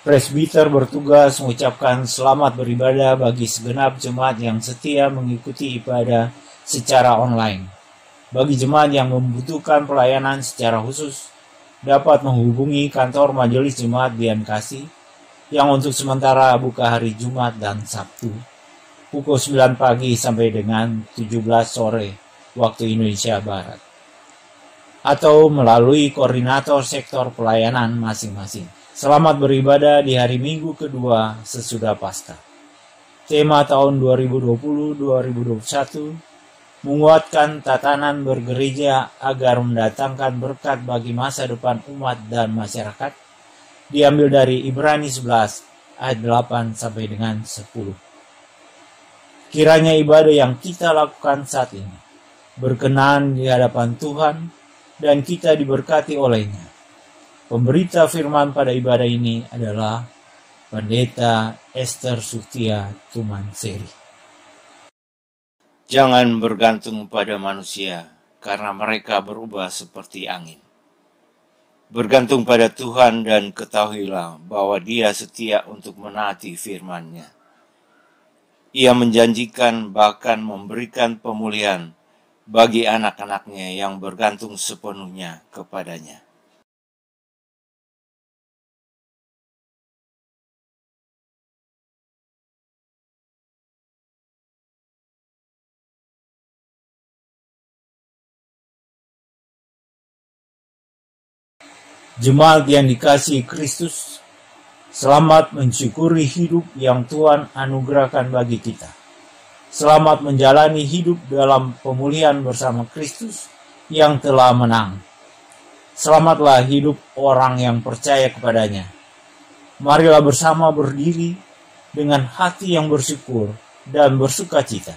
Presbiter bertugas mengucapkan selamat beribadah bagi segenap jemaat yang setia mengikuti ibadah secara online. Bagi jemaat yang membutuhkan pelayanan secara khusus, dapat menghubungi kantor Majelis Jemaat Dian Kasih yang untuk sementara buka hari Jumat dan Sabtu, pukul 9 pagi sampai dengan 17 sore waktu Indonesia Barat, atau melalui koordinator sektor pelayanan masing-masing. Selamat beribadah di hari Minggu kedua sesudah Paskah. Tema tahun 2020-2021, menguatkan tatanan bergereja agar mendatangkan berkat bagi masa depan umat dan masyarakat, diambil dari Ibrani 11 ayat 8 sampai dengan 10. Kiranya ibadah yang kita lakukan saat ini berkenan di hadapan Tuhan dan kita diberkati olehnya. Pemberita firman pada ibadah ini adalah Pendeta Esther Sutia Tumanseri. Jangan bergantung pada manusia, karena mereka berubah seperti angin. Bergantung pada Tuhan dan ketahuilah bahwa Dia setia untuk menaati firman-Nya. Ia menjanjikan bahkan memberikan pemulihan bagi anak-anaknya yang bergantung sepenuhnya kepadanya. Jemaat yang dikasihi Kristus, selamat mensyukuri hidup yang Tuhan anugerahkan bagi kita. Selamat menjalani hidup dalam pemulihan bersama Kristus yang telah menang. Selamatlah hidup orang yang percaya kepadanya. Marilah bersama berdiri dengan hati yang bersyukur dan bersukacita.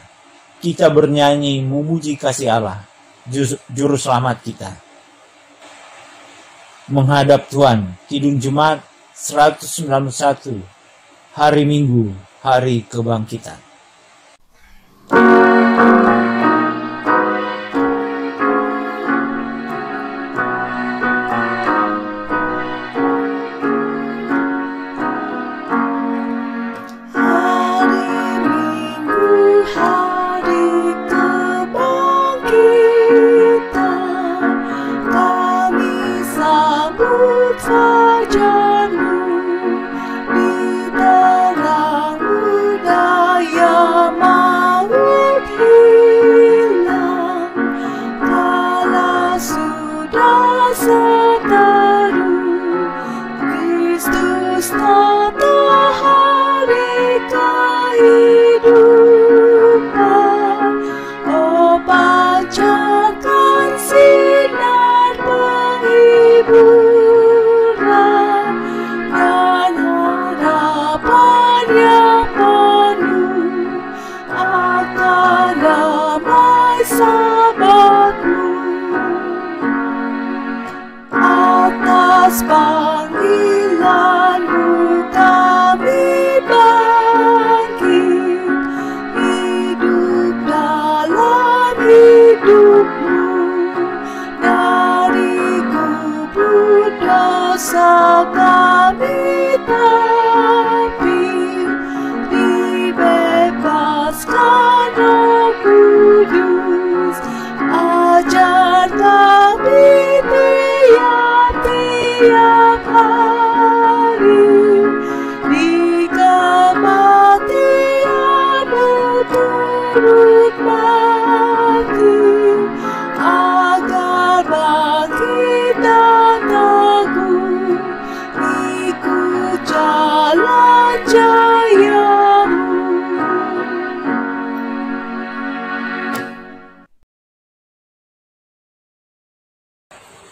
Kita bernyanyi memuji kasih Allah, Juru Selamat kita. Menghadap Tuhan, Kidung Jemaat 191, Hari Minggu, Hari Kebangkitan.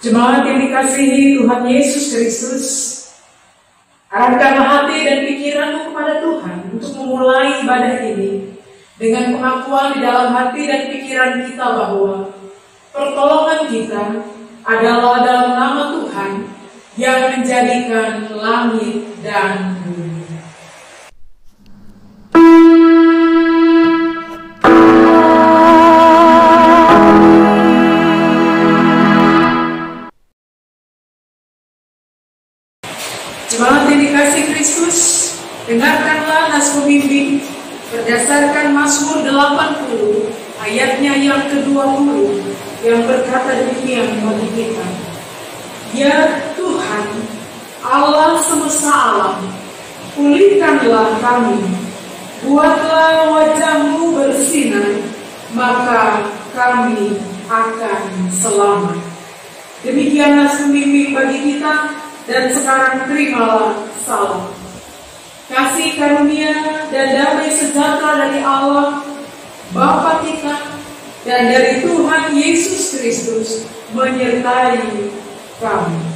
Jemaat yang dikasihi Tuhan Yesus Kristus, arahkanlah hati dan pikiranmu kepada Tuhan untuk memulai ibadah ini dengan pengakuan di dalam hati dan pikiran kita bahwa pertolongan kita adalah dalam nama Tuhan yang menjadikan langit dan bumi. Dengarkanlah nas pembimbing berdasarkan Mazmur 80 ayatnya yang ke-20 yang berkata demikian bagi kita. Ya Tuhan, Allah semesta alam, pulihkanlah kami, buatlah wajah-Mu bersinar, maka kami akan selamat. Demikian nas pembimbing bagi kita, dan sekarang terimalah salam. Kasih karunia dan damai sejahtera dari Allah Bapa kita dan dari Tuhan Yesus Kristus menyertai kami.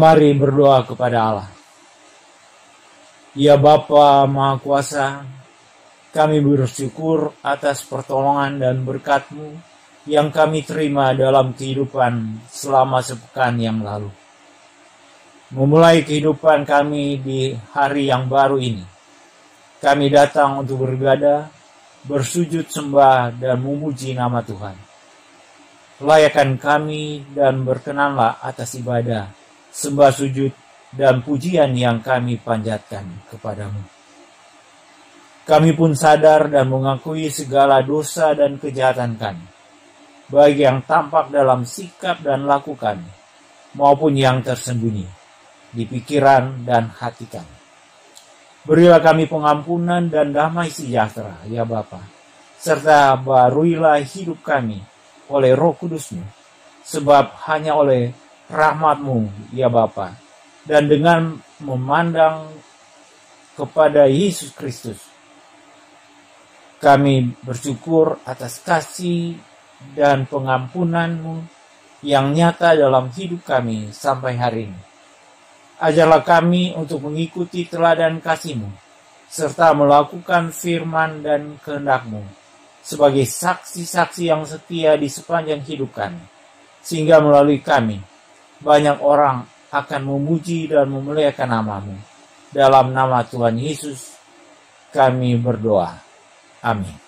Mari berdoa kepada Allah. Ya Bapa Maha Kuasa, kami bersyukur atas pertolongan dan berkat-Mu yang kami terima dalam kehidupan selama sepekan yang lalu. Memulai kehidupan kami di hari yang baru ini, kami datang untuk beribadah, bersujud sembah dan memuji nama Tuhan. Layakan kami dan berkenanlah atas ibadah, sembah sujud dan pujian yang kami panjatkan kepadamu. Kami pun sadar dan mengakui segala dosa dan kejahatan kami, baik yang tampak dalam sikap dan laku kami, maupun yang tersembunyi di pikiran dan hati kami. Berilah kami pengampunan dan damai sejahtera, ya Bapa, serta baruilah hidup kami oleh Roh Kudus-Mu, sebab hanya oleh rahmat-Mu, ya Bapa, dan dengan memandang kepada Yesus Kristus, kami bersyukur atas kasih dan pengampunan-Mu yang nyata dalam hidup kami sampai hari ini. Ajarlah kami untuk mengikuti teladan kasih-Mu, serta melakukan firman dan kehendak-Mu sebagai saksi-saksi yang setia di sepanjang hidup kami, sehingga melalui kami banyak orang akan memuji dan memuliakan nama-Mu. Dalam nama Tuhan Yesus kami berdoa. Amin.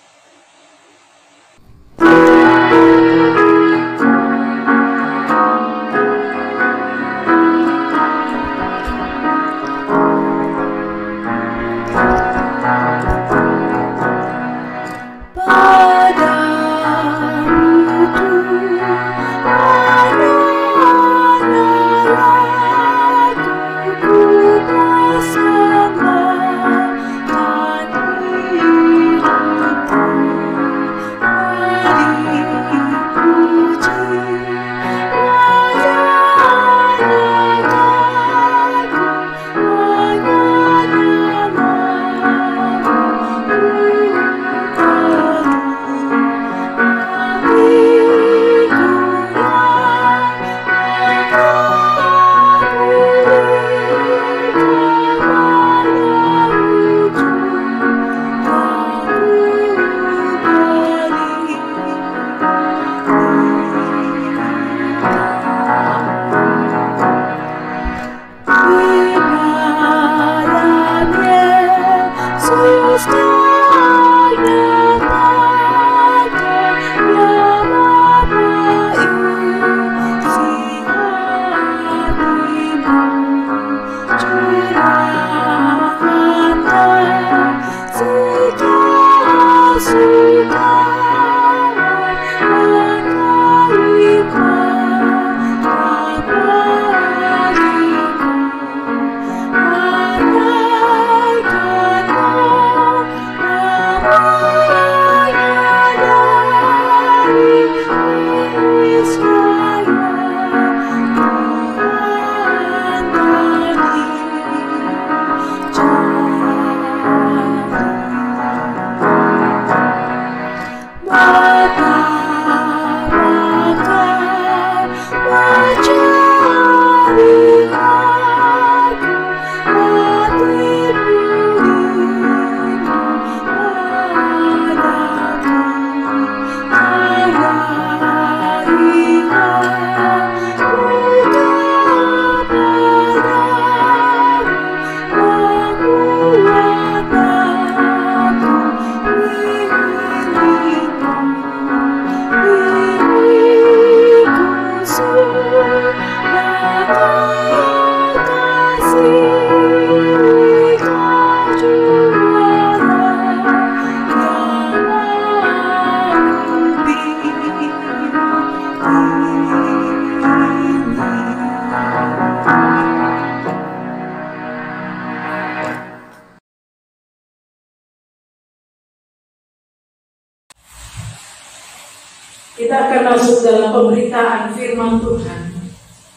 dalam pemberitaan firman Tuhan.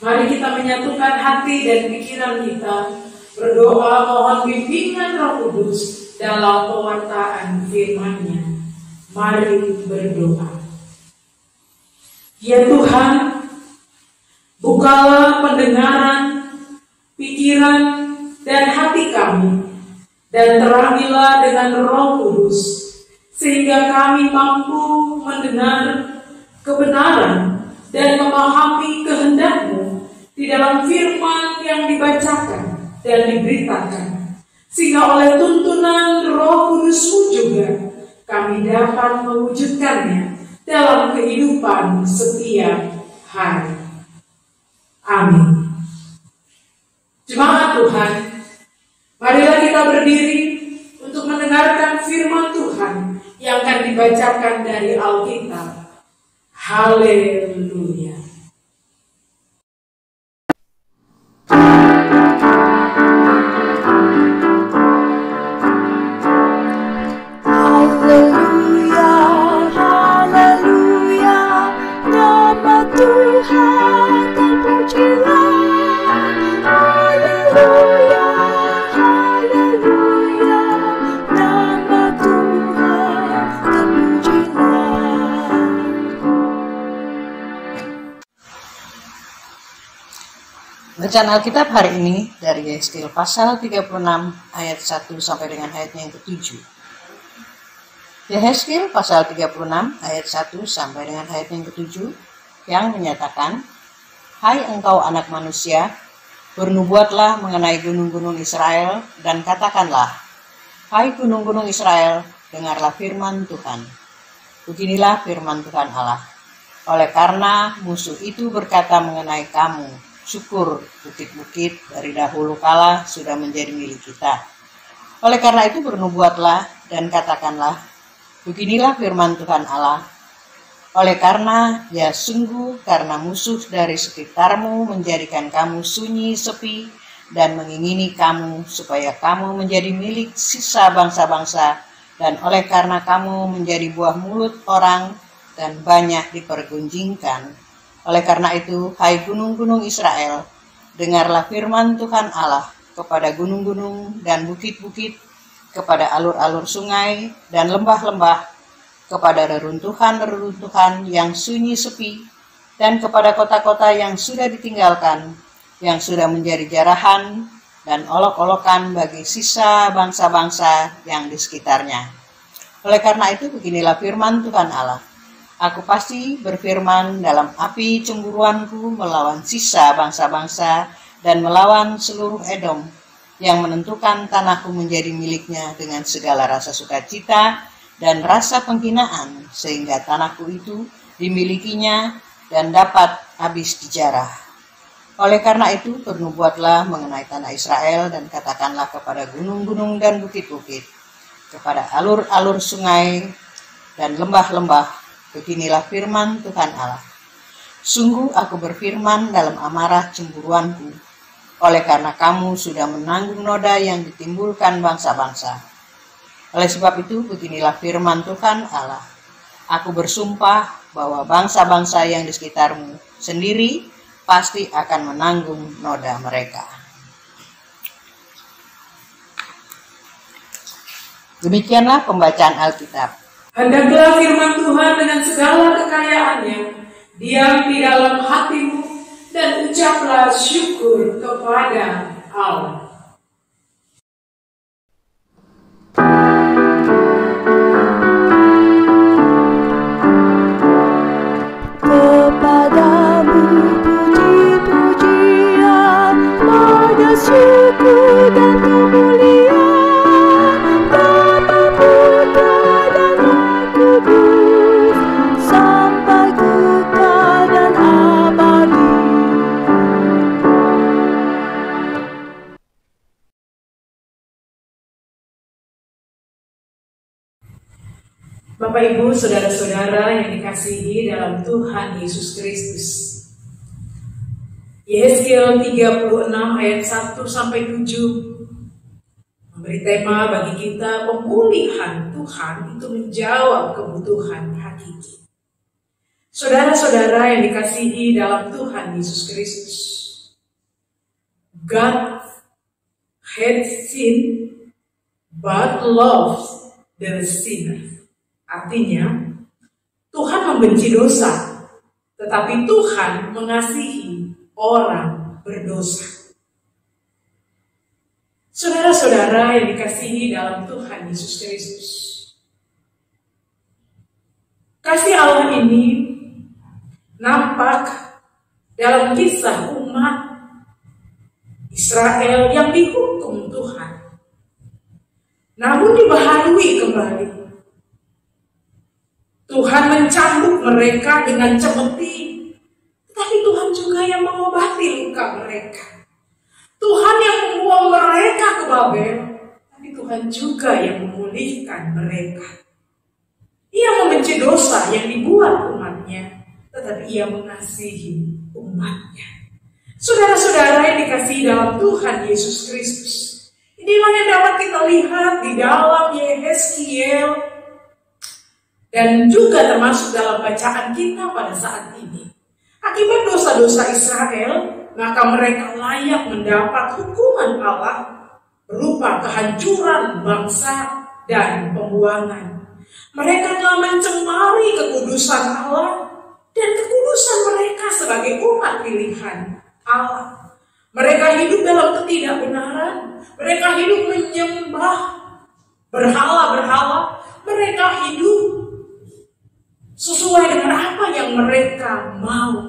Mari kita menyatukan hati dan pikiran kita, berdoa mohon bimbingan Roh Kudus dalam pewartaan firman-Nya. Mari berdoa. Ya Tuhan, bukalah pendengaran, pikiran, dan hati kami, dan terangilah dengan Roh Kudus, sehingga kami mampu mendengar kebenaran dan memahami kehendak-Mu di dalam firman yang dibacakan dan diberitakan, sehingga oleh tuntunan Roh Kudus-Mu juga kami dapat mewujudkannya dalam kehidupan setiap hari. Amin. Jemaat Tuhan, marilah kita berdiri untuk mendengarkan firman Tuhan yang akan dibacakan dari Alkitab. Haleluya. Bacaan Alkitab hari ini dari Yesaya pasal 36 ayat 1 sampai dengan ayatnya yang ke-7. Yesaya pasal 36 ayat 1 sampai dengan ayatnya yang ke-7 yang menyatakan, "Hai engkau anak manusia, bernubuatlah mengenai gunung-gunung Israel dan katakanlah, hai gunung-gunung Israel, dengarlah firman Tuhan. Beginilah firman Tuhan Allah. Oleh karena musuh itu berkata mengenai kamu, syukur bukit-bukit dari dahulu kala sudah menjadi milik kita. Oleh karena itu bernubuatlah dan katakanlah, beginilah firman Tuhan Allah. Oleh karena ya sungguh karena musuh dari sekitarmu menjadikan kamu sunyi sepi dan mengingini kamu supaya kamu menjadi milik sisa bangsa-bangsa, dan oleh karena kamu menjadi buah mulut orang dan banyak dipergunjingkan. Oleh karena itu, hai gunung-gunung Israel, dengarlah firman Tuhan Allah kepada gunung-gunung dan bukit-bukit, kepada alur-alur sungai dan lembah-lembah, kepada reruntuhan-reruntuhan yang sunyi sepi, dan kepada kota-kota yang sudah ditinggalkan, yang sudah menjadi jarahan dan olok-olokan bagi sisa bangsa-bangsa yang di sekitarnya. Oleh karena itu, beginilah firman Tuhan Allah. Aku pasti berfirman dalam api cemburuanku melawan sisa bangsa-bangsa dan melawan seluruh Edom yang menentukan tanahku menjadi miliknya dengan segala rasa sukacita dan rasa penghinaan, sehingga tanahku itu dimilikinya dan dapat habis dijarah. Oleh karena itu bernubuatlah mengenai tanah Israel dan katakanlah kepada gunung-gunung dan bukit-bukit, kepada alur-alur sungai dan lembah-lembah, beginilah firman Tuhan Allah. Sungguh aku berfirman dalam amarah cemburuanku, oleh karena kamu sudah menanggung noda yang ditimbulkan bangsa-bangsa. Oleh sebab itu beginilah firman Tuhan Allah. Aku bersumpah bahwa bangsa-bangsa yang di sekitarmu sendiri pasti akan menanggung noda mereka. Demikianlah pembacaan Alkitab. Hendaklah firman Tuhan dengan segala kekayaannya diam di dalam hatimu, dan ucaplah syukur kepada Allah. Kepadamu puji-pujian, pada syukur dan kemuliaan, Bapa, Putra, dan Roh Kudus, sampai kekal dan abadi. Bapak, Ibu, saudara-saudara yang dikasihi dalam Tuhan Yesus Kristus. Yesaya 36 ayat 1 sampai 7 memberi tema bagi kita, pemulihan Tuhan itu menjawab kebutuhan hakiki. Saudara-saudara yang dikasihi dalam Tuhan Yesus Kristus, God hates sin but loves the sinner. Artinya, Tuhan membenci dosa, tetapi Tuhan mengasihi orang berdosa. Saudara-saudara yang dikasihi dalam Tuhan Yesus Kristus, kasih Allah ini nampak dalam kisah umat Israel yang dihukum Tuhan, namun dibaharui kembali. Tuhan mencambuk mereka dengan cemeti, tetapi Tuhan juga yang mengobati luka mereka. Tuhan yang membuang mereka ke Babel, tapi Tuhan juga yang memulihkan mereka. Ia membenci dosa yang dibuat umatnya, tetapi ia mengasihi umatnya. Saudara-saudara yang dikasihi dalam Tuhan Yesus Kristus, inilah yang dapat kita lihat di dalam Yehezkiel dan juga termasuk dalam bacaan kita pada saat ini. Akibat dosa-dosa Israel, maka mereka layak mendapat hukuman Allah berupa kehancuran bangsa dan pembuangan. Mereka telah mencemari kekudusan Allah dan kekudusan mereka sebagai umat pilihan Allah. Mereka hidup dalam ketidakbenaran. Mereka hidup menyembah berhala-berhala. Mereka hidup sesuai dengan apa yang mereka mau.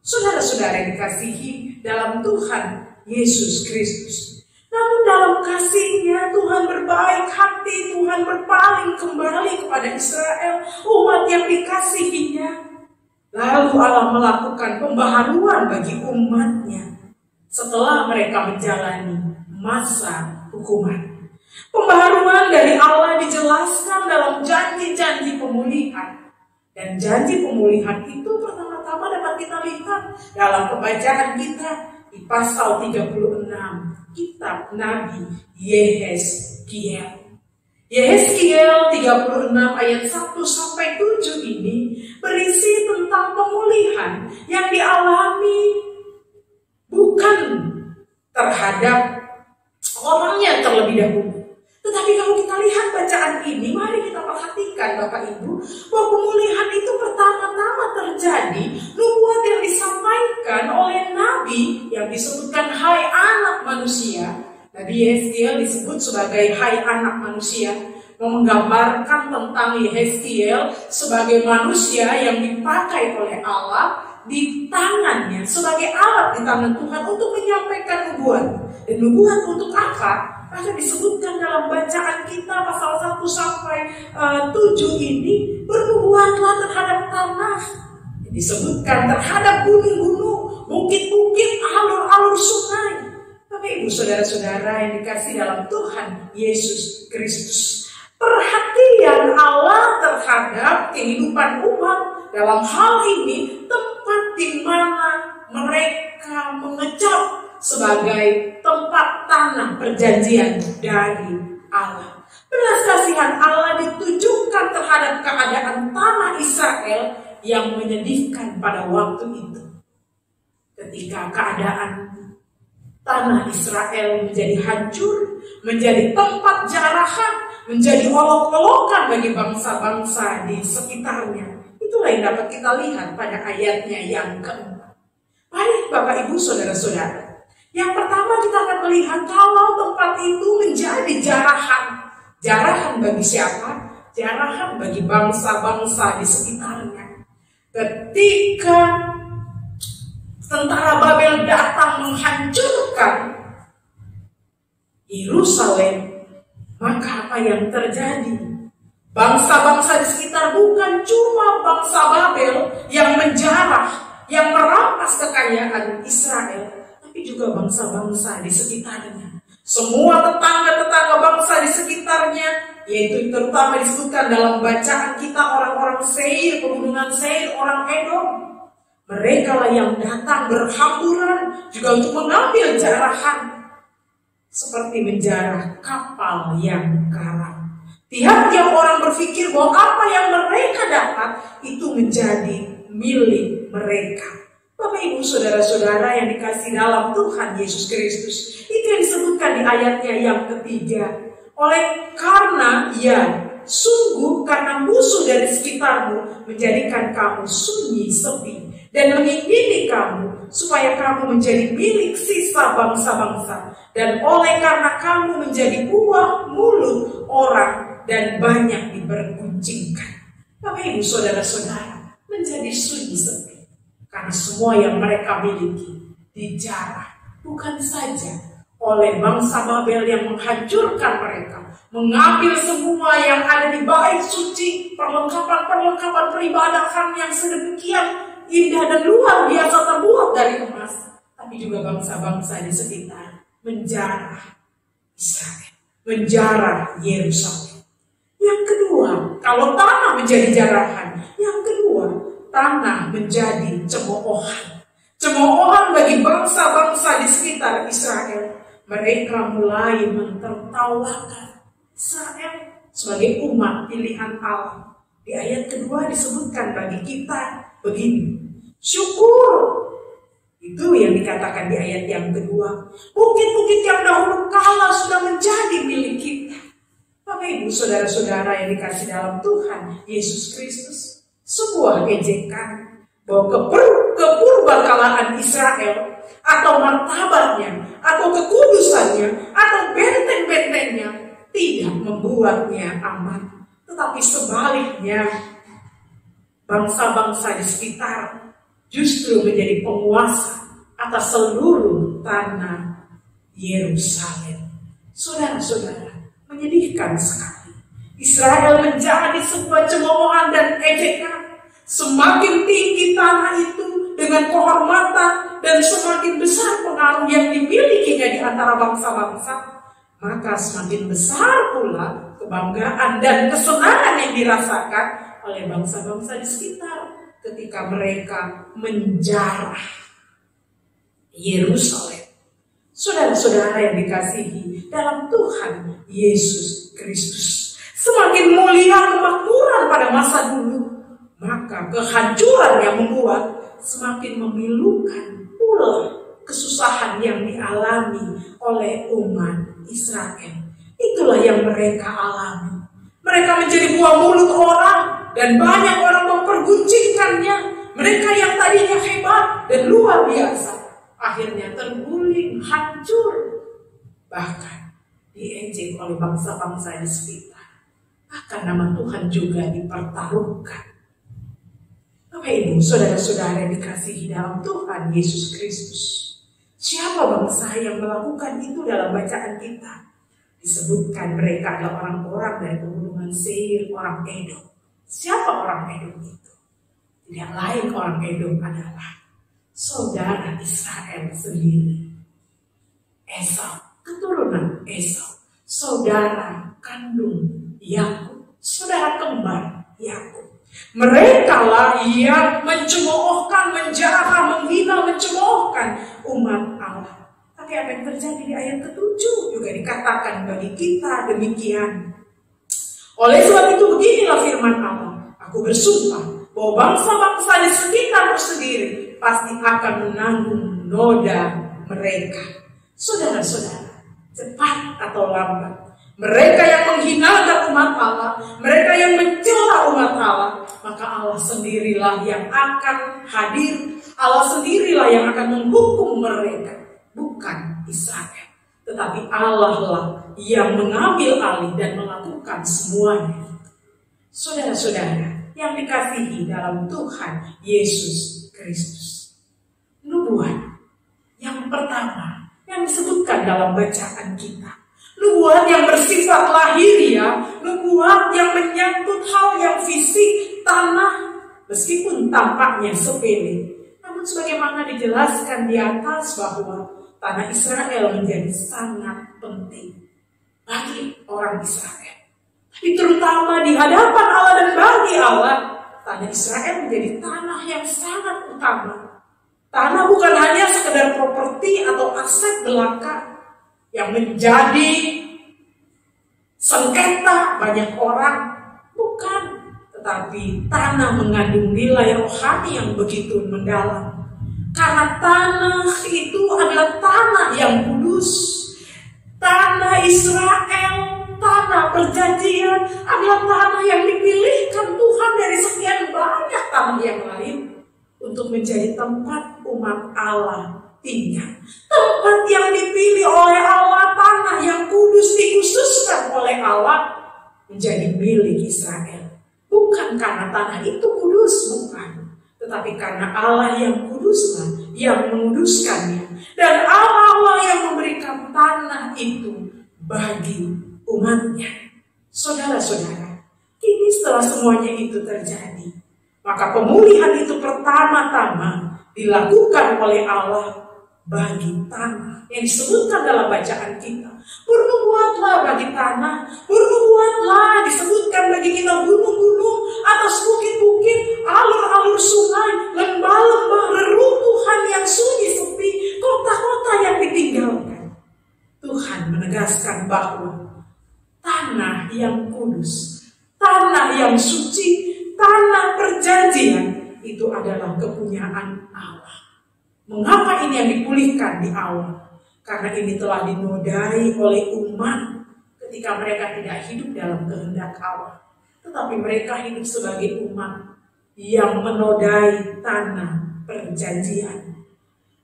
Saudara-saudara yang dikasihi dalam Tuhan Yesus Kristus. Namun dalam kasih-Nya Tuhan berbaik hati, Tuhan berpaling kembali kepada Israel, umat yang dikasihi-Nya. Lalu Allah melakukan pembaharuan bagi umat-Nya setelah mereka menjalani masa hukuman. Pembaharuan dari Allah dijelaskan dalam janji-janji pemulihan. Dan janji pemulihan itu pertama-tama dapat kita lihat dalam pembacaan kita di pasal 36 kitab Nabi Yehezkiel. Yehezkiel 36 ayat 1-7 ini berisi tentang pemulihan yang dialami bukan terhadap orangnya terlebih dahulu. Tetapi kalau kita lihat bacaan ini, mari kita perhatikan Bapak Ibu, bahwa pemulihan itu pertama-tama terjadi, nubuat yang disampaikan oleh Nabi yang disebutkan hai anak manusia. Nabi Yehezkiel disebut sebagai hai anak manusia, menggambarkan tentang Yehezkiel sebagai manusia yang dipakai oleh Allah di tangannya, sebagai alat di tangan Tuhan untuk menyampaikan nubuat. Dan nubuat untuk apa? Maka disebutkan dalam bacaan kita pasal 1-7 ini, bernubuatlah terhadap tanah. Disebutkan terhadap gunung-gunung, bukit-bukit, alur-alur sungai. Bapak Ibu saudara-saudara yang dikasih dalam Tuhan Yesus Kristus, perhatian Allah terhadap kehidupan umat dalam hal ini tempat di mana mereka mengecap sebagai tempat tanah perjanjian dari Allah. Belas kasihan Allah ditujukan terhadap keadaan tanah Israel yang menyedihkan pada waktu itu. Ketika keadaan tanah Israel menjadi hancur, menjadi tempat jarahan, menjadi olok-olokan bagi bangsa-bangsa di sekitarnya. Itulah yang dapat kita lihat pada ayatnya yang keempat. Mari Bapak Ibu saudara-saudara, yang pertama kita akan melihat kalau tempat itu menjadi jarahan. Jarahan bagi siapa? Jarahan bagi bangsa-bangsa di sekitarnya. Ketika tentara Babel datang menghancurkan Yerusalem, maka apa yang terjadi? Bangsa-bangsa di sekitar bukan cuma bangsa Babel yang menjarah, yang merampas kekayaan Israel, tapi juga bangsa-bangsa di sekitarnya. Semua tetangga-tetangga bangsa di sekitarnya, yaitu terutama disebutkan dalam bacaan kita orang-orang Seir, pegunungan Seir, orang Edom. Mereka lah yang datang berhamburan juga untuk mengambil jarahan, seperti menjarah kapal yang karam. Tiap-tiap orang berpikir bahwa apa yang mereka dapat itu menjadi milik mereka. Bapak Ibu Saudara-saudara yang dikasihi dalam Tuhan Yesus Kristus, itu yang disebutkan di ayatnya yang ketiga. Oleh karena sungguh karena musuh dari sekitarmu menjadikan kamu sunyi sepi dan mengingini kamu supaya kamu menjadi milik sisa bangsa-bangsa, dan oleh karena kamu menjadi buah mulut orang dan banyak diperguncingkan. Bapak Ibu Saudara-saudara, menjadi sunyi sepi karena semua yang mereka miliki dijarah, bukan saja oleh bangsa Babel yang menghancurkan mereka, mengambil semua yang ada di bait suci, perlengkapan peribadahan yang sedemikian indah dan luar biasa terbuat dari emas, tapi juga bangsa-bangsa di sekitar menjarah Israel, menjarah Yerusalem. Yang kedua, kalau tanah menjadi jarahan, yang kedua, tanah menjadi cemoohan. Cemoohan bagi bangsa-bangsa di sekitar Israel. Mereka mulai mentertawakan Israel sebagai umat pilihan Allah. Di ayat kedua disebutkan bagi kita begini, syukur. Itu yang dikatakan di ayat yang kedua. Bukit-bukit yang dahulu kala sudah menjadi milik kita. Bapak Ibu Saudara-saudara yang dikasihi dalam Tuhan Yesus Kristus, sebuah ejekan bahwa kepurbakalaan Israel atau martabatnya, atau kekudusannya, atau benteng-bentengnya tidak membuatnya aman. Tetapi sebaliknya, bangsa-bangsa di sekitar justru menjadi penguasa atas seluruh tanah Yerusalem. Saudara-saudara, menyedihkan sekali. Israel menjadi sebuah cemoohan dan ejekan. Semakin tinggi tanah itu dengan kehormatan dan semakin besar pengaruh yang dimilikinya di antara bangsa-bangsa, maka semakin besar pula kebanggaan dan kesenangan yang dirasakan oleh bangsa-bangsa di sekitar ketika mereka menjarah Yerusalem. Saudara-saudara yang dikasihi dalam Tuhan Yesus Kristus, semakin mulia kemakmuran pada masa dulu, maka kehancuran yang membuat semakin memilukan pula kesusahan yang dialami oleh umat Israel. Itulah yang mereka alami. Mereka menjadi buah mulut orang dan banyak orang memperguncingkannya. Mereka yang tadinya hebat dan luar biasa, akhirnya terguling, hancur, bahkan diejek oleh bangsa-bangsa di sekitar. Bahkan nama Tuhan juga dipertaruhkan. Bapak Ibu, saudara-saudara yang dikasihi dalam Tuhan Yesus Kristus, siapa bangsa yang melakukan itu dalam bacaan kita? Disebutkan mereka adalah orang-orang dari pegunungan Seir, orang Edom. Siapa orang Edom itu? Tidak lain orang Edom adalah saudara Israel sendiri. Esau, keturunan Esau, saudara kandung Yakub, saudara kembar Yakub. Mereka lah yang mencemoohkan, menjarah, menghina, mencemoohkan umat Allah. Tapi apa yang terjadi di ayat ke-7 juga dikatakan bagi kita demikian. Oleh sebab itu beginilah firman Allah, aku bersumpah bahwa bangsa-bangsa di sekitarmu sendiri pasti akan menanggung noda mereka. Saudara-saudara, cepat atau lambat, mereka yang menghinakan umat Allah, mereka yang mencela umat Allah, maka Allah sendirilah yang akan hadir. Allah sendirilah yang akan menghukum mereka, bukan Israel. Tetapi Allah lah yang mengambil alih dan melakukan semuanya. Saudara-saudara yang dikasihi dalam Tuhan Yesus Kristus, nubuat yang pertama yang disebutkan dalam bacaan kita, nubuat yang bersifat lahiriah, nubuat yang menyangkut hal yang fisik, tanah, meskipun tampaknya sepele. Namun sebagaimana dijelaskan di atas bahwa tanah Israel menjadi sangat penting bagi orang Israel. Tapi terutama di hadapan Allah dan bagi Allah, tanah Israel menjadi tanah yang sangat utama. Tanah bukan hanya sekedar properti atau aset belaka yang menjadi sengketa banyak orang, bukan. tetapi tanah mengandung nilai rohani yang begitu mendalam. Karena tanah itu adalah tanah yang kudus. Tanah Israel, tanah perjanjian adalah tanah yang dipilihkan Tuhan dari sekian banyak tanah yang lain untuk menjadi tempat umat Allah tinggal. Tempat yang dipilih oleh Allah, tanah yang kudus dikhususkan oleh Allah menjadi milik Israel. Bukan karena tanah itu kudus, bukan. Tetapi karena Allah yang kuduslah yang menguduskannya. Dan Allah yang memberikan tanah itu bagi umatnya. Saudara-saudara, kini setelah semuanya itu terjadi, maka pemulihan itu pertama-tama dilakukan oleh Allah bagi tanah yang disebutkan dalam bacaan kita. Bernubuatlah bagi tanah, bernubuatlah disebutkan bagi kita gunung-gunung, atas bukit-bukit, alur-alur sungai, lembah-lembah, reruntuhan yang sunyi sepi, kota-kota yang ditinggalkan. Tuhan menegaskan bahwa tanah yang kudus, tanah yang suci, tanah perjanjian itu adalah kepunyaan Allah. Mengapa ini yang dipulihkan di awal? Karena ini telah dinodai oleh umat ketika mereka tidak hidup dalam kehendak Allah. Tetapi mereka hidup sebagai umat yang menodai tanah perjanjian.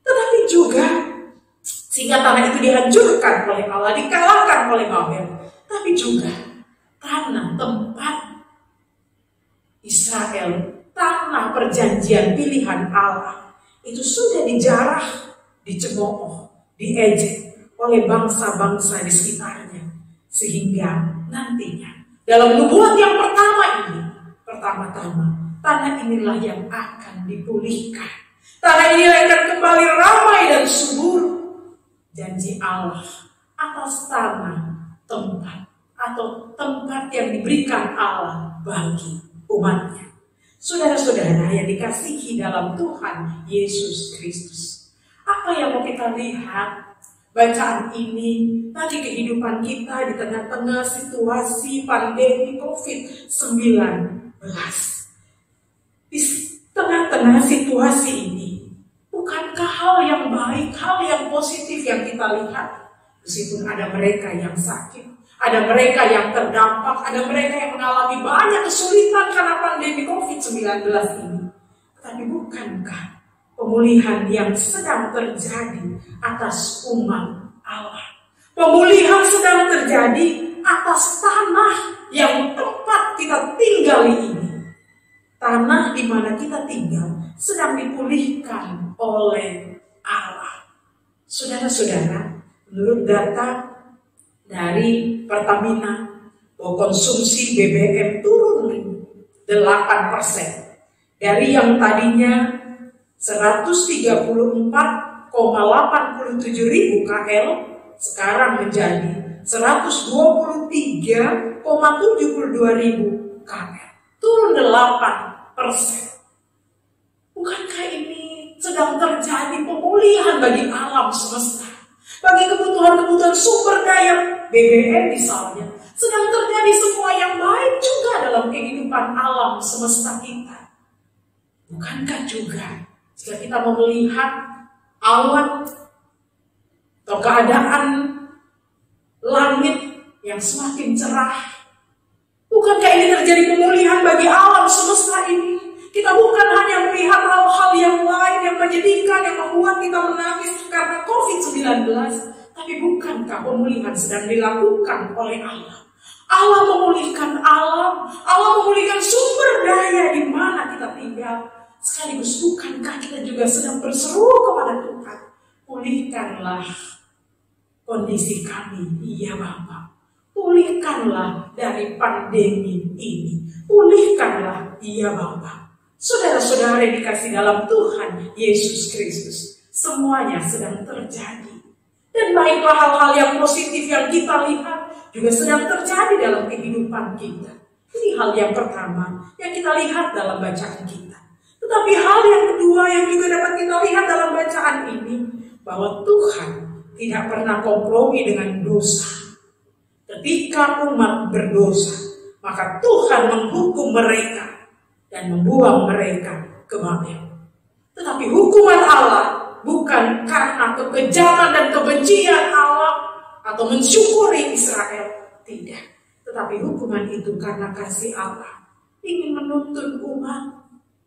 Tetapi juga sehingga tanah itu dihancurkan oleh Allah, dikalahkan oleh Babel. Tapi juga tanah tempat Israel, tanah perjanjian pilihan Allah, itu sudah dijarah, dicemooh, diejek oleh bangsa-bangsa di sekitarnya. Sehingga nantinya dalam nubuat yang pertama ini, pertama-tama tanah inilah yang akan dipulihkan. Tanah inilah yang akan kembali ramai dan subur. Janji Allah atas tanah tempat atau tempat yang diberikan Allah bagi umatnya. Saudara-saudara yang dikasihi dalam Tuhan Yesus Kristus, apa yang mau kita lihat bacaan ini tadi kehidupan kita di tengah-tengah situasi pandemi COVID-19. Di tengah-tengah situasi ini, bukankah hal yang baik, hal yang positif yang kita lihat? Meskipun ada mereka yang sakit, ada mereka yang terdampak, ada mereka yang mengalami banyak kesulitan karena pandemi COVID-19 ini. Tapi bukankah pemulihan yang sedang terjadi atas umat Allah? Pemulihan sedang terjadi atas tanah yang tempat kita tinggali ini. Tanah di mana kita tinggal sedang dipulihkan oleh Allah. Saudara-saudara, menurut data dari Pertamina, bahwa konsumsi BBM turun 8%. Dari yang tadinya 134,87 ribu KL, sekarang menjadi 123,72 ribu KL. Turun 8%. Bukankah ini sedang terjadi pemulihan bagi alam semesta? Bagi kebutuhan-kebutuhan sumber daya BBM misalnya, sedang terjadi semua yang baik juga dalam kehidupan alam semesta kita. Bukankah juga jika kita mau melihat awan atau keadaan langit yang semakin cerah, bukankah ini terjadi pemulihan bagi alam semesta ini? Kita bukan hanya melihat hal-hal yang lain yang menyedihkan, yang membuat kita menangis karena COVID-19. Tapi bukankah pemulihan sedang dilakukan oleh Allah? Allah memulihkan alam, Allah memulihkan sumber daya di mana kita tinggal. Sekaligus bukankah kita juga sedang berseru kepada Tuhan? Pulihkanlah kondisi kami, iya Bapa. Pulihkanlah dari pandemi ini. Pulihkanlah, iya Bapa. Saudara-saudara yang dikasih dalam Tuhan Yesus Kristus, semuanya sedang terjadi. Dan baiklah hal-hal yang positif yang kita lihat juga sedang terjadi dalam kehidupan kita. Ini hal yang pertama yang kita lihat dalam bacaan kita. Tetapi hal yang kedua yang juga dapat kita lihat dalam bacaan ini, bahwa Tuhan tidak pernah kompromi dengan dosa. Ketika umat berdosa, maka Tuhan menghukum mereka dan membuang mereka ke Babel. Tetapi hukuman Allah bukan karena kekejaman dan kebencian Allah atau mensyukuri Israel, tidak. Tetapi hukuman itu karena kasih Allah ingin menuntun umat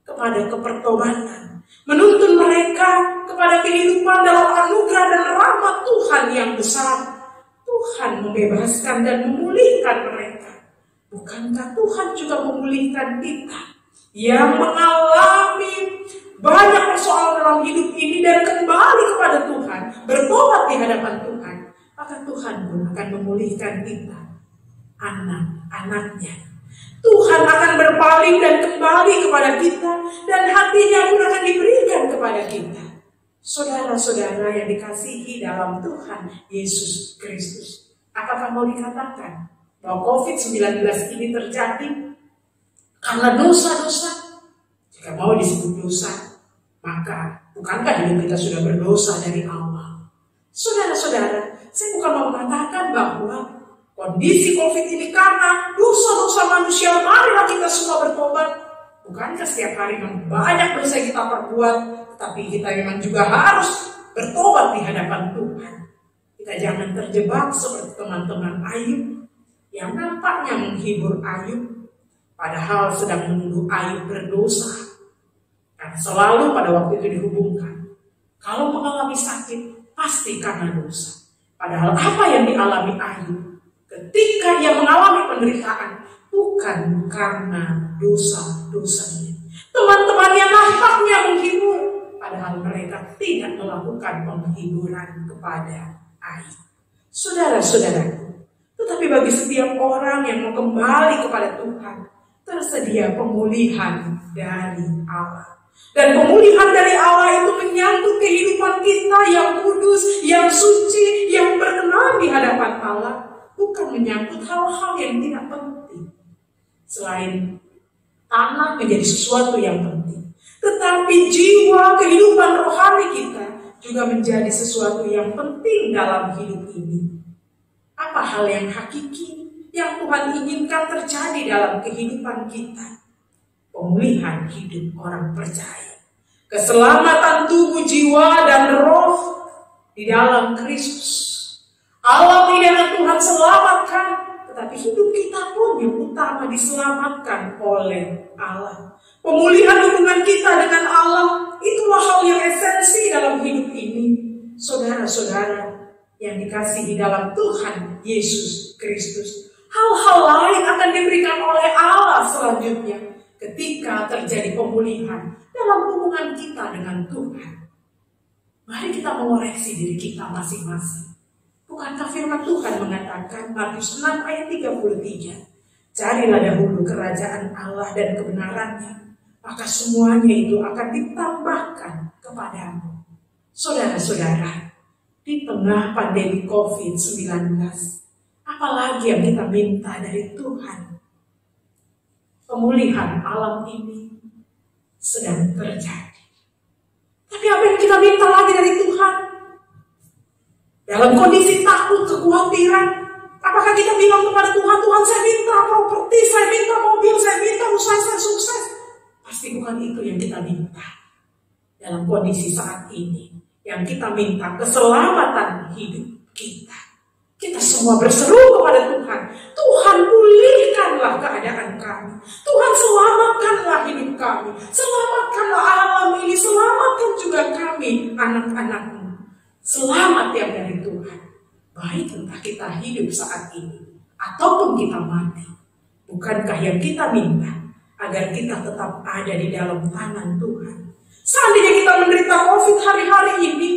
kepada kepertobatan, menuntun mereka kepada kehidupan dalam anugerah dan rahmat Tuhan yang besar. Tuhan membebaskan dan memulihkan mereka. Bukankah Tuhan juga memulihkan kita yang mengalami banyak persoalan dalam hidup ini dan kembali kepada Tuhan, bertobat di hadapan Tuhan? Maka Tuhan pun akan memulihkan kita, anak-anaknya. Tuhan akan berpaling dan kembali kepada kita, dan hatinya pun akan diberikan kepada kita. Saudara-saudara yang dikasihi dalam Tuhan Yesus Kristus, apakah mau dikatakan bahwa COVID-19 ini terjadi karena dosa-dosa? Jika mau disebut dosa, maka bukankah hidup kita sudah berdosa dari awal? Saudara-saudara, saya bukan mau mengatakan bahwa kondisi COVID ini karena dosa-dosa manusia, marilah kita semua bertobat. Bukankah setiap hari banyak dosa yang kita perbuat, tetapi kita memang juga harus bertobat di hadapan Tuhan. Kita jangan terjebak seperti teman-teman Ayub yang nampaknya menghibur Ayub, padahal sedang menuduh Ayub berdosa. Karena selalu pada waktu itu dihubungkan, kalau mengalami sakit pasti karena dosa. Padahal apa yang dialami Ayub ketika ia mengalami penderitaan bukan karena dosa-dosanya. Teman-temannya nampaknya menghibur, padahal mereka tidak melakukan penghiburan kepada Ayub. Saudara-saudara, tetapi bagi setiap orang yang mau kembali kepada Tuhan, tersedia pemulihan dari Allah. Dan pemulihan dari Allah itu menyangkut kehidupan kita yang kudus, yang suci, yang berkenan di hadapan Allah. Bukan menyangkut hal-hal yang tidak penting. Selain tanah menjadi sesuatu yang penting, tetapi jiwa, kehidupan rohani kita juga menjadi sesuatu yang penting dalam hidup ini. Apa hal yang hakiki yang Tuhan inginkan terjadi dalam kehidupan kita? Pemulihan hidup orang percaya, keselamatan tubuh, jiwa, dan roh di dalam Kristus. Alam ini yang Tuhan selamatkan, tetapi hidup kita pun yang utama diselamatkan oleh Allah. Pemulihan hubungan kita dengan Allah, itulah hal yang esensi dalam hidup ini. Saudara-saudara yang dikasihi dalam Tuhan Yesus Kristus, hal-hal lain akan diberikan oleh Allah selanjutnya ketika terjadi pemulihan dalam hubungan kita dengan Tuhan. Mari kita mengoreksi diri kita masing-masing. Bukankah firman Tuhan mengatakan Matius 6 ayat 33, carilah dahulu kerajaan Allah dan kebenarannya, maka semuanya itu akan ditambahkan kepadamu. Saudara-saudara, di tengah pandemi COVID-19, apalagi yang kita minta dari Tuhan? Pemulihan alam ini sedang terjadi. Tapi apa yang kita minta lagi dari Tuhan? Dalam kondisi takut, kekhawatiran, apakah kita bilang kepada Tuhan, Tuhan saya minta properti, saya minta mobil, saya minta usaha saya sukses? Pasti bukan itu yang kita minta. Dalam kondisi saat ini, yang kita minta keselamatan hidup kita. Kita semua berseru kepada Tuhan, Tuhan pulihkanlah keadaan kami, Tuhan selamatkanlah hidup kami, selamatkanlah alam ini, selamatkan juga kami, anak-anak-Mu. Selamat yang dari Tuhan. Baik entah kita hidup saat ini ataupun kita mati. Bukankah yang kita minta agar kita tetap ada di dalam tangan Tuhan? Seandainya kita menderita COVID hari-hari ini,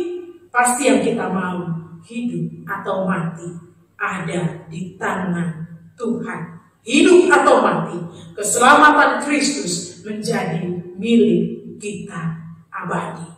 pasti yang kita mau hidup atau mati ada di tangan Tuhan. Hidup atau mati, keselamatan Kristus menjadi milik kita abadi.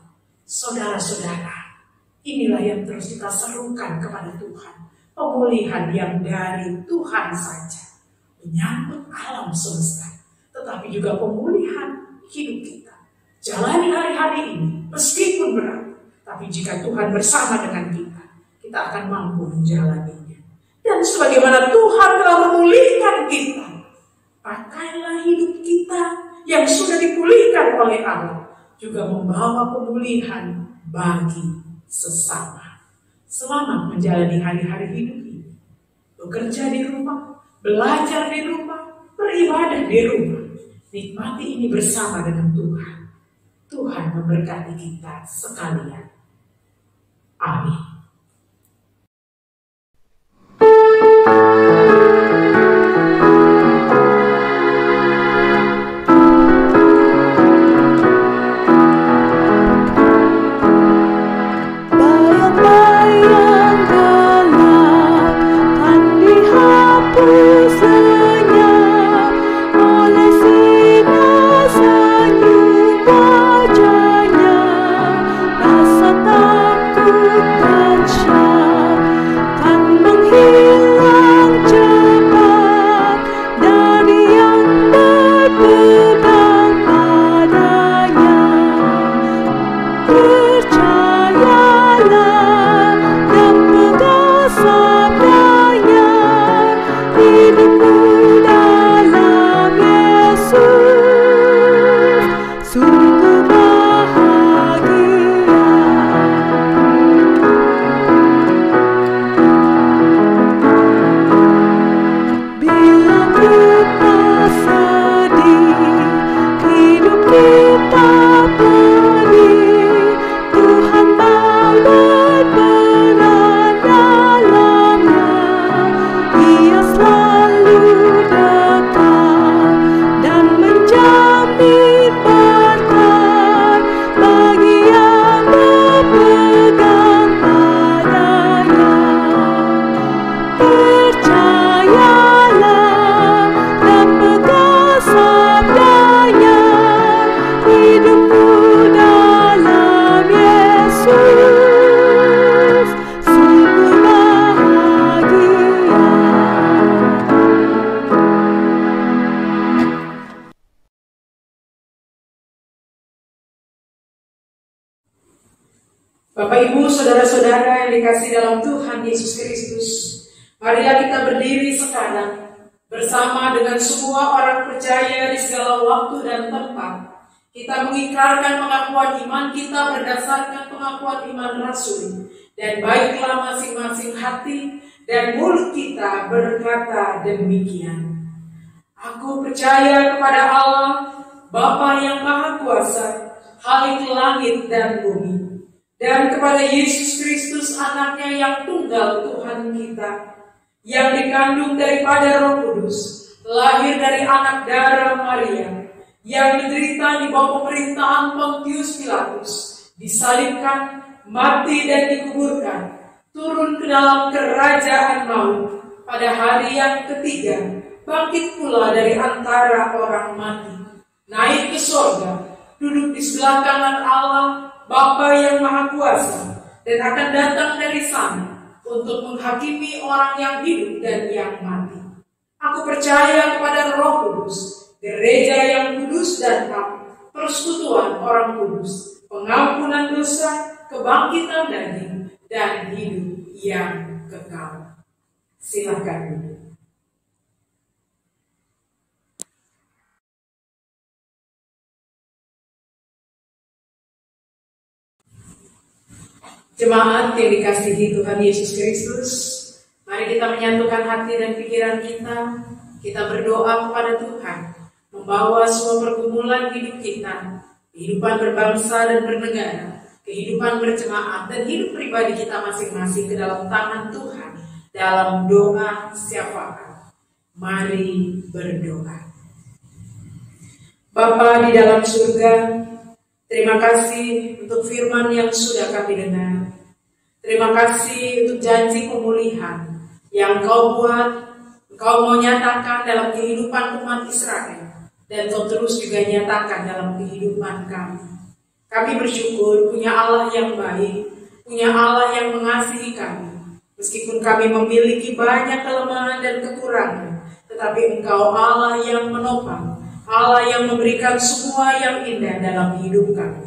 Saudara-saudara, inilah yang terus kita serukan kepada Tuhan. Pemulihan yang dari Tuhan saja, menyangkut alam semesta, tetapi juga pemulihan hidup kita. Jalani hari-hari ini, meskipun berat, tapi jika Tuhan bersama dengan kita, kita akan mampu menjalaninya. Dan sebagaimana Tuhan telah memulihkan kita, Pakailah hidup kita yang sudah dipulihkan oleh Allah juga membawa pemulihan bagi sesama. Selamat menjalani hari-hari hidup ini. Bekerja di rumah, belajar di rumah, beribadah di rumah. Nikmati ini bersama dengan Tuhan. Tuhan memberkati kita sekalian. Amin. Bayang-bayang gelap kan dihapus lenyap oleh sinar senyum wajahnya. Rasa takut dahsyat kan menghilang cepat dari yang berpegang padanya. Percayalah dan pegang sabdanya, hidupmu dalam Yesus sungguh bahagia. Bila kita sedih, hidup kita pedih, Tuhan mau berperan dalamnya. Ia selalu dekat dan menjamin berkat bagi yang berpegang padanya. Percayalah dan pegang sabdanya, hidupmu dalam Yesus sungguh bahagia. Bapak, Ibu, saudara-saudara yang dikasihi dalam Tuhan Yesus Kristus, marilah kita berdiri sekarang bersama dengan semua orang percaya di segala waktu dan tempat. Kita mengikrarkan pengakuan iman kita berdasarkan pengakuan iman Rasul, dan baiklah masing-masing hati dan mulut kita berkata demikian. Aku percaya kepada Allah, Bapa yang Maha Kuasa, Khalik langit dan bumi, dan kepada Yesus Kristus anaknya yang tunggal Tuhan kita, yang dikandung daripada Roh Kudus, lahir dari anak darah Maria, yang diderita di bawah pemerintahan Pontius Pilatus, disalibkan, mati dan dikuburkan, turun ke dalam kerajaan maut, pada hari yang ketiga, bangkit pula dari antara orang mati, naik ke surga, duduk di sebelah kanan Allah, Bapa yang Maha Kuasa, dan akan datang dari sana untuk menghakimi orang yang hidup dan yang mati. Aku percaya kepada Roh Kudus, gereja yang kudus dan ham, persekutuan orang kudus, pengampunan dosa, kebangkitan daging, dan hidup yang kekal. Silakan duduk. Jemaat yang dikasihi Tuhan Yesus Kristus, mari kita menyatukan hati dan pikiran kita. Kita berdoa kepada Tuhan, membawa semua pergumulan hidup kita, kehidupan berbangsa dan bernegara, kehidupan berjemaat, dan hidup pribadi kita masing-masing ke dalam tangan Tuhan, dalam doa syafaat. Mari berdoa. Bapa di dalam surga, terima kasih untuk firman yang sudah kami dengar. Terima kasih untuk janji pemulihan yang Kau buat, Kau mau nyatakan dalam kehidupan umat Israel, dan Kau terus juga nyatakan dalam kehidupan kami. Kami bersyukur punya Allah yang baik, punya Allah yang mengasihi kami. Meskipun kami memiliki banyak kelemahan dan kekurangan, tetapi Engkau Allah yang menopang, Allah yang memberikan semua yang indah dalam hidup kami.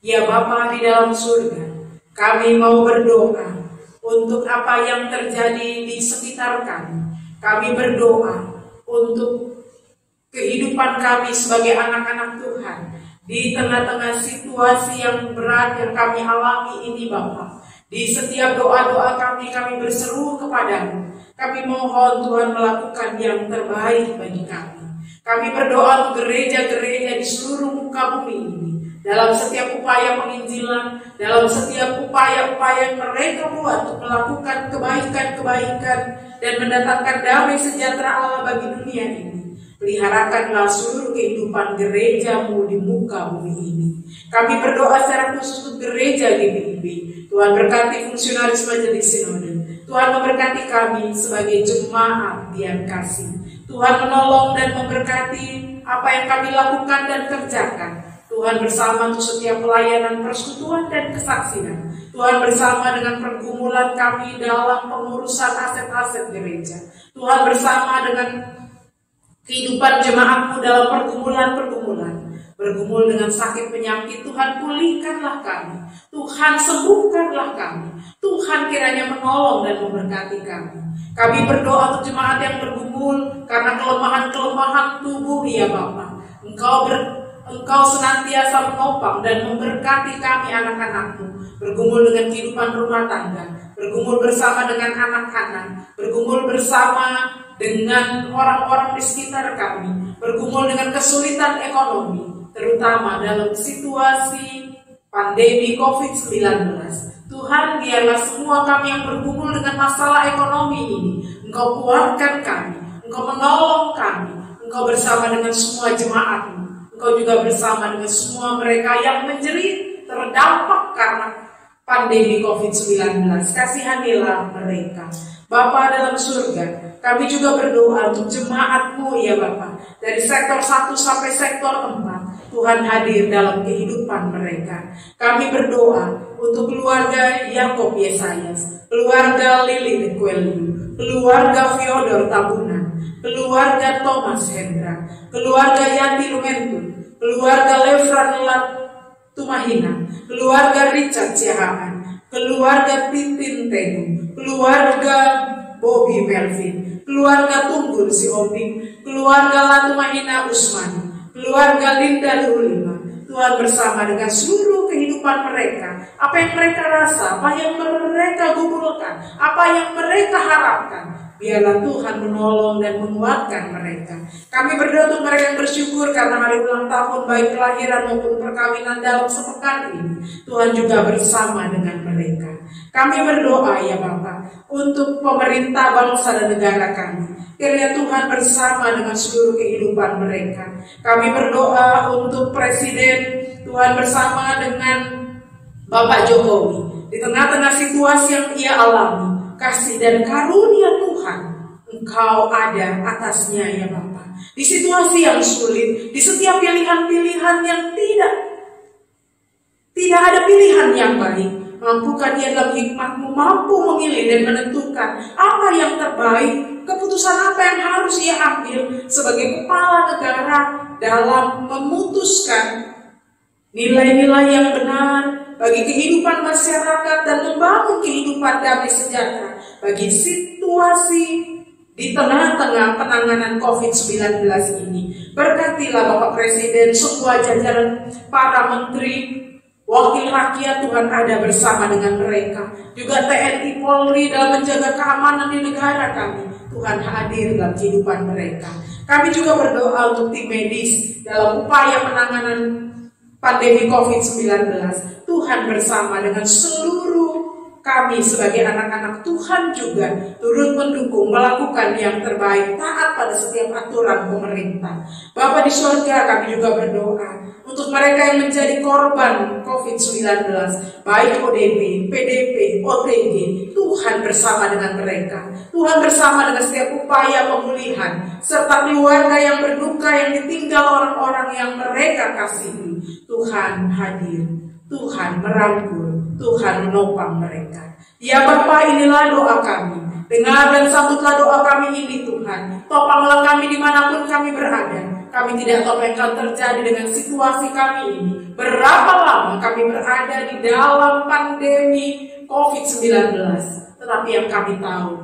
Ya Bapa di dalam surga, kami mau berdoa untuk apa yang terjadi di sekitar kami. Kami berdoa untuk kehidupan kami sebagai anak-anak Tuhan di tengah-tengah situasi yang berat yang kami alami ini Bapa. Di setiap doa-doa kami berseru kepadamu. Kami mohon Tuhan melakukan yang terbaik bagi kami. Kami berdoa untuk gereja-gereja di seluruh muka bumi ini. Dalam setiap upaya penginjilan, dalam setiap upaya-upaya yang mereka buat untuk melakukan kebaikan-kebaikan dan mendatangkan damai sejahtera Allah bagi dunia ini. Peliharakanlah seluruh kehidupan gerejamu di muka bumi ini. Kami berdoa secara khusus untuk gereja GBIB. Tuhan berkati fungsionaris majelis sinode. Tuhan memberkati kami sebagai jemaat yang kasih. Tuhan menolong dan memberkati apa yang kami lakukan dan kerjakan. Tuhan bersama untuk setiap pelayanan persekutuan dan kesaksian. Tuhan bersama dengan pergumulan kami dalam pengurusan aset-aset gereja. Tuhan bersama dengan kehidupan jemaatmu dalam pergumulan-pergumulan. Bergumul dengan sakit penyakit, Tuhan pulihkanlah kami. Tuhan sembuhkanlah kami. Tuhan kiranya menolong dan memberkati kami. Kami berdoa untuk jemaat yang bergumul karena kelemahan-kelemahan tubuh ya Bapa. Engkau senantiasa menopang dan memberkati kami anak-anakmu. Bergumul dengan kehidupan rumah tangga. Bergumul bersama dengan anak-anak. Bergumul bersama dengan orang-orang di sekitar kami. Bergumul dengan kesulitan ekonomi. Terutama dalam situasi pandemi COVID-19. Tuhan, biarlah semua kami yang bergumul dengan masalah ekonomi ini, Engkau kuatkan kami, Engkau menolong kami, Engkau bersama dengan semua jemaatmu, Engkau juga bersama dengan semua mereka yang menjerit terdampak karena pandemi COVID-19. Kasihanilah mereka. Bapa dalam surga, kami juga berdoa untuk jemaatmu ya Bapa, dari sektor 1 sampai sektor 4. Tuhan hadir dalam kehidupan mereka. Kami berdoa untuk keluarga Yakob Yesayas, keluarga Lili Dekwelu, keluarga Fyodor Tabunan, keluarga Thomas Hendra, keluarga Yanti Lumentu, keluarga Lefran Tumahina, keluarga Richard Siahaan, keluarga Titin Tenu, keluarga Bobby Melvin, keluarga Tunggul Siombing, keluarga Latumahina Usman, keluarga Linda Lulima. Tuhan bersama dengan seluruh kehidupan mereka. Apa yang mereka rasa, apa yang mereka gumulkan, apa yang mereka harapkan, biarlah Tuhan menolong dan menguatkan mereka. Kami berdoa untuk mereka yang bersyukur karena hari ulang tahun baik kelahiran maupun perkawinan dalam sepekan ini. Tuhan juga bersama dengan mereka. Kami berdoa ya Bapak untuk pemerintah bangsa dan negara kami. Kiranya Tuhan bersama dengan seluruh kehidupan mereka. Kami berdoa untuk Presiden, Tuhan bersama dengan Bapak Jokowi. Di tengah-tengah situasi yang ia alami, kasih dan karunia Tuhan Engkau ada atasnya ya Bapak. Di situasi yang sulit, di setiap pilihan-pilihan yang tidak ada pilihan yang baik, mampukan dia dalam hikmat-Mu mampu memilih dan menentukan apa yang terbaik, keputusan apa yang harus ia ambil sebagai kepala negara dalam memutuskan nilai-nilai yang benar bagi kehidupan masyarakat dan membangun kehidupan damai sejahtera bagi situasi di tengah-tengah penanganan COVID-19 ini. Berkatilah Bapak Presiden, semua jajaran para menteri, wakil rakyat, Tuhan ada bersama dengan mereka. Juga TNI Polri dalam menjaga keamanan di negara kami. Tuhan hadir dalam kehidupan mereka. Kami juga berdoa untuk tim medis dalam upaya penanganan pandemi COVID-19. Tuhan bersama dengan seluruh kami sebagai anak-anak Tuhan juga turut mendukung, melakukan yang terbaik, taat pada setiap aturan pemerintah. Bapa di surga, kami juga berdoa untuk mereka yang menjadi korban COVID-19, baik ODP, PDP, OTG. Tuhan bersama dengan mereka. Tuhan bersama dengan setiap upaya pemulihan, serta keluarga yang berduka, yang ditinggal orang-orang yang mereka kasihi. Tuhan hadir, Tuhan merangkul, Tuhan menopang mereka. Ya Bapa, inilah doa kami. Dengar dan sambutlah doa kami ini Tuhan. Topanglah kami dimanapun kami berada. Kami tidak tahu apa yang akan terjadi dengan situasi kami ini. Berapa lama kami berada di dalam pandemi COVID-19. Tetapi yang kami tahu,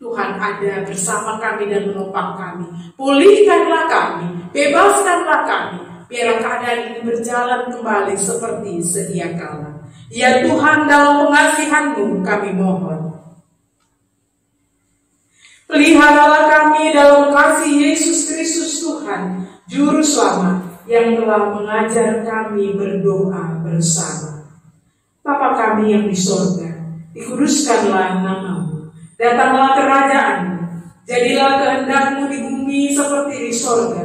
Tuhan ada bersama kami dan menopang kami. Pulihkanlah kami, bebaskanlah kami, biar keadaan ini berjalan kembali seperti sedia kala. Ya Tuhan, dalam pengasihan-Mu kami mohon. Peliharalah kami dalam kasih Yesus Kristus Tuhan, Juru Selamat, yang telah mengajar kami berdoa bersama. Bapa kami yang di sorga, dikuduskanlah nama-Mu. Datanglah kerajaan-Mu, jadilah kehendak-Mu di bumi seperti di sorga.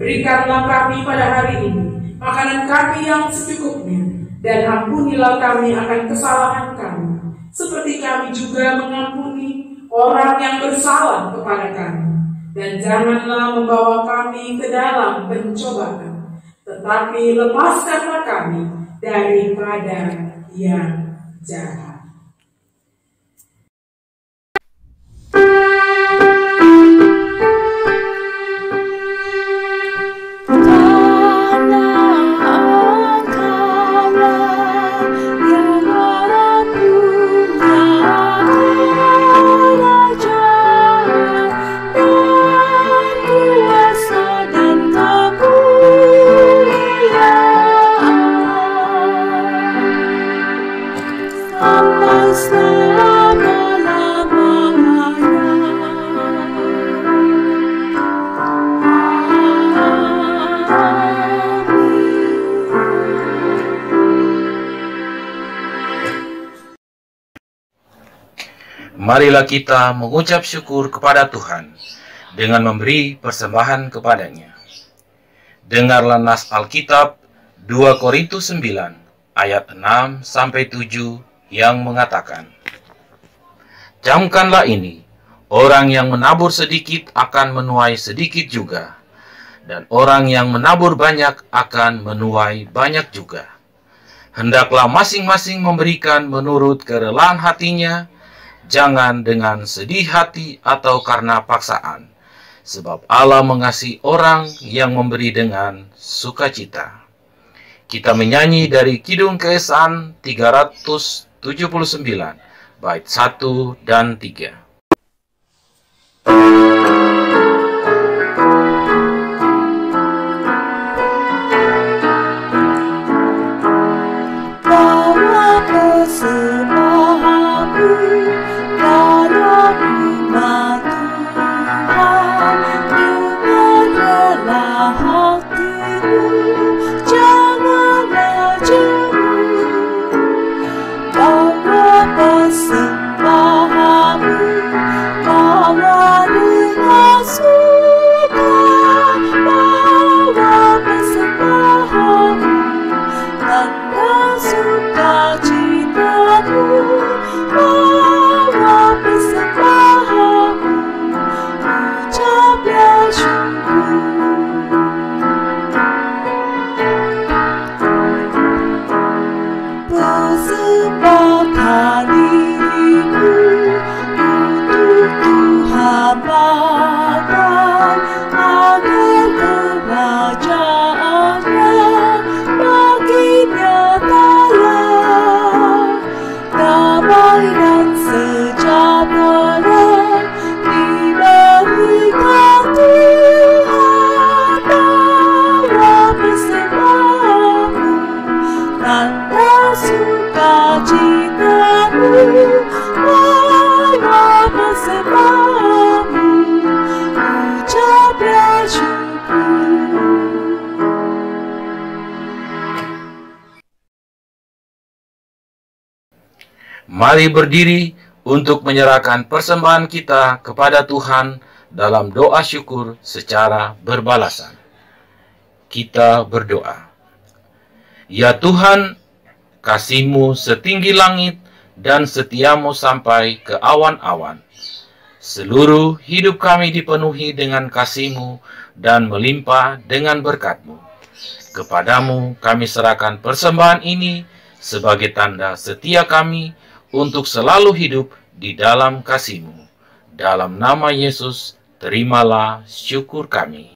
Berikanlah kami pada hari ini makanan kami yang secukupnya, dan ampunilah kami akan kesalahan kami, seperti kami juga mengampuni orang yang bersalah kepada kami. Dan janganlah membawa kami ke dalam pencobaan, tetapi lepaskanlah kami daripada yang jahat. Marilah kita mengucap syukur kepada Tuhan dengan memberi persembahan kepadanya. Dengarlah nas Alkitab 2 Korintus 9 ayat 6-7 yang mengatakan, "Camkanlah ini, orang yang menabur sedikit akan menuai sedikit juga, dan orang yang menabur banyak akan menuai banyak juga. Hendaklah masing-masing memberikan menurut kerelaan hatinya, jangan dengan sedih hati atau karena paksaan, sebab Allah mengasihi orang yang memberi dengan sukacita." Kita menyanyi dari Kidung Keesan 379, bait 1 dan 3. Bawa persembahanmu pada rumah Tuhan dengan rela hatimu, janganlah jemu. Bawa persembahanmu, bawa dengan suka. Bawa persembahanmu, tanda sukacitamu. Bawa persembahanmu, ucaplah syukur. Persembahkan dirimu untuk Tuhan Bapa, agar kerajaannya makin nyatalah. Damai dan sejahtera diberikan Tuhan. Bawa persembahanmu, tanda sukacitamu. Bawa persembahanmu, ucaplah syukur. Mari berdiri untuk menyerahkan persembahan kita kepada Tuhan dalam doa syukur secara berbalasan. Kita berdoa. Ya Tuhan, kasih-Mu setinggi langit dan setia-Mu sampai ke awan-awan. Seluruh hidup kami dipenuhi dengan kasih-Mu dan melimpah dengan berkat-Mu. Kepadamu kami serahkan persembahan ini sebagai tanda setia kami untuk selalu hidup di dalam kasih-Mu. Dalam nama Yesus, terimalah syukur kami.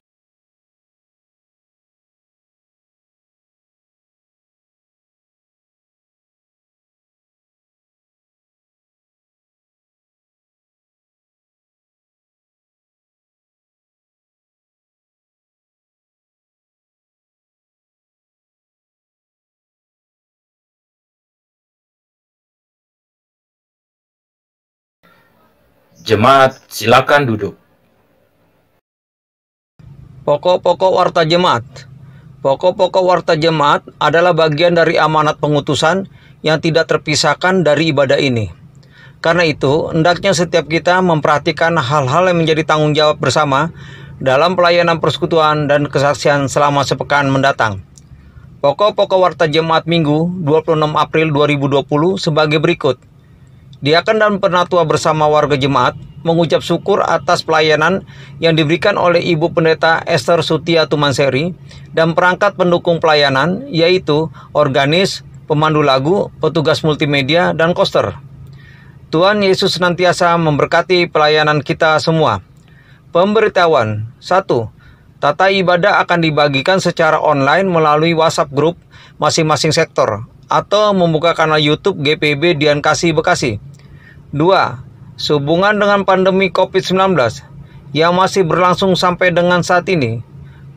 Jemaat, silakan duduk. Pokok-pokok warta jemaat. Pokok-pokok warta jemaat adalah bagian dari amanat pengutusan yang tidak terpisahkan dari ibadah ini. Karena itu, hendaknya setiap kita memperhatikan hal-hal yang menjadi tanggung jawab bersama dalam pelayanan persekutuan dan kesaksian selama sepekan mendatang. Pokok-pokok warta jemaat Minggu 26 April 2020 sebagai berikut. Diaken dan penatua bersama warga jemaat mengucap syukur atas pelayanan yang diberikan oleh Ibu Pendeta Esther Sutia Tumanseri dan perangkat pendukung pelayanan, yaitu organis, pemandu lagu, petugas multimedia, dan koster. Tuhan Yesus senantiasa memberkati pelayanan kita semua. Pemberitahuan 1. Tata ibadah akan dibagikan secara online melalui WhatsApp Group masing-masing sektor atau membuka kanal YouTube GPIB Dian Kasih Bekasi. 2. Sehubungan dengan pandemi COVID-19 yang masih berlangsung sampai dengan saat ini,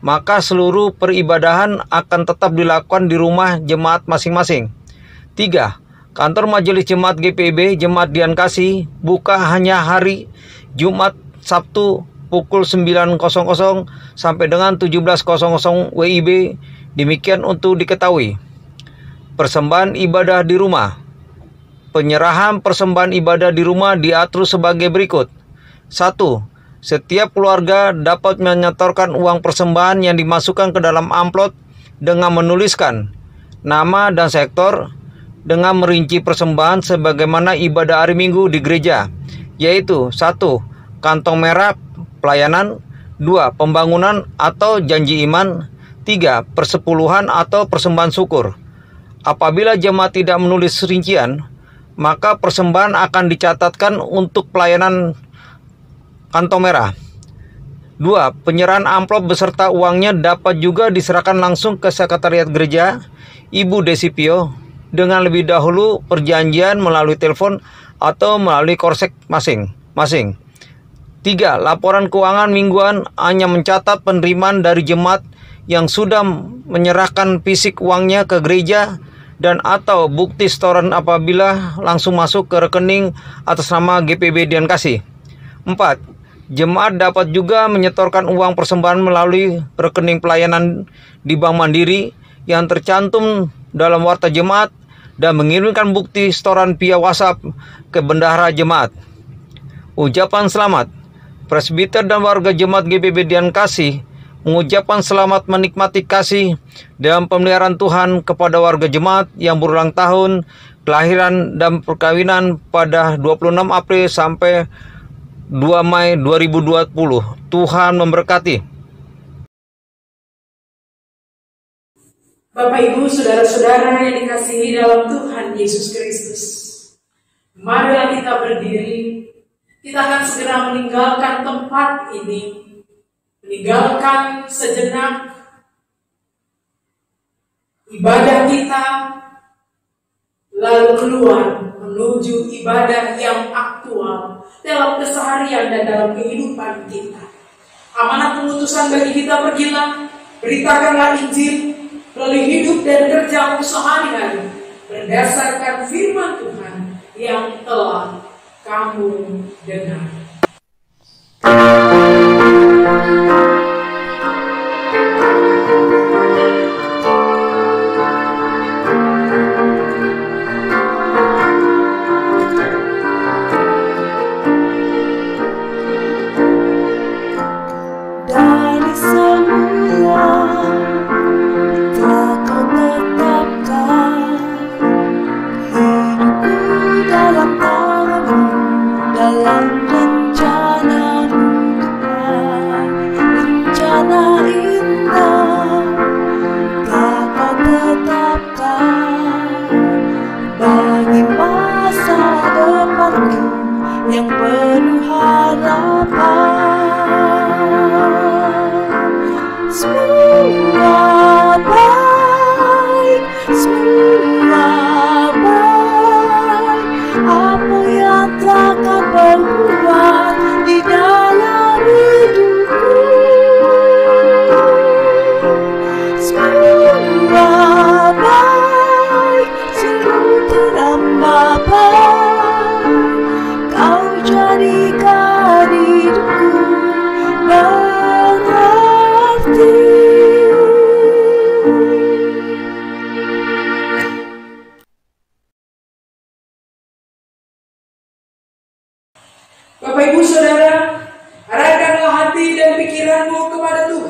maka seluruh peribadahan akan tetap dilakukan di rumah jemaat masing-masing. 3. Kantor Majelis Jemaat GPIB Jemaat Dian Kasih buka hanya hari Jumat, Sabtu pukul 9.00 sampai dengan 17.00 WIB. Demikian untuk diketahui. Persembahan ibadah di rumah. Penyerahan persembahan ibadah di rumah diatur sebagai berikut. 1. Setiap keluarga dapat menyetorkan uang persembahan yang dimasukkan ke dalam amplop dengan menuliskan nama dan sektor dengan merinci persembahan sebagaimana ibadah hari Minggu di gereja, yaitu 1. Kantong merah pelayanan, 2. Pembangunan atau janji iman, 3. Persepuluhan atau persembahan syukur. Apabila jemaat tidak menulis rincian, maka persembahan akan dicatatkan untuk pelayanan kantong merah. 2. Penyerahan amplop beserta uangnya dapat juga diserahkan langsung ke sekretariat gereja Ibu Desipio dengan lebih dahulu perjanjian melalui telepon atau melalui korsek masing-masing. 3. Laporan keuangan mingguan hanya mencatat penerimaan dari jemaat yang sudah menyerahkan fisik uangnya ke gereja dan atau bukti setoran apabila langsung masuk ke rekening atas nama GPIB Dian Kasih. 4. Jemaat dapat juga menyetorkan uang persembahan melalui rekening pelayanan di Bank Mandiri yang tercantum dalam warta jemaat dan mengirimkan bukti setoran via WhatsApp ke bendahara jemaat. Ucapan selamat. Presbiter dan warga jemaat GPIB Dian Kasih mengucapkan selamat menikmati kasih dan pemeliharaan Tuhan kepada warga jemaat yang berulang tahun kelahiran dan perkawinan pada 26 April sampai 2 Mei 2020. Tuhan memberkati. Bapak Ibu, saudara-saudara yang dikasihi dalam Tuhan Yesus Kristus, marilah kita berdiri. Kita akan segera meninggalkan tempat ini, meninggalkan sejenak ibadah kita, lalu keluar menuju ibadah yang aktual dalam keseharian dan dalam kehidupan kita. Amanat pengutusan bagi kita, pergilah, beritakanlah Injil melalui hidup dan kerjamu sehari-hari berdasarkan firman Tuhan yang telah kamu dengar. Dari semula telah kau tetapkan hidupku dalam tanganmu, dalam rencanamu Tuhan. Rencana indah telah kau tetapkan bagi masa depanku yang penuh harapan. Semua baik, apa yang telah kau perbuat di dalam hidupku. Semua baik, sungguh teramat baik, kau jadikan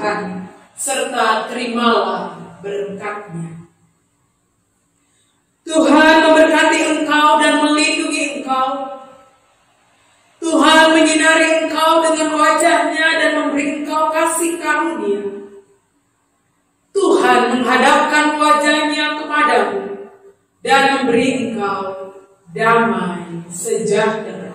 Tuhan, serta terimalah berkat-Nya. Tuhan memberkati engkau dan melindungi engkau. Tuhan menyinari engkau dengan wajah-Nya dan memberi engkau kasih karunia. Tuhan menghadapkan wajah-Nya kepadamu dan memberi engkau damai sejahtera.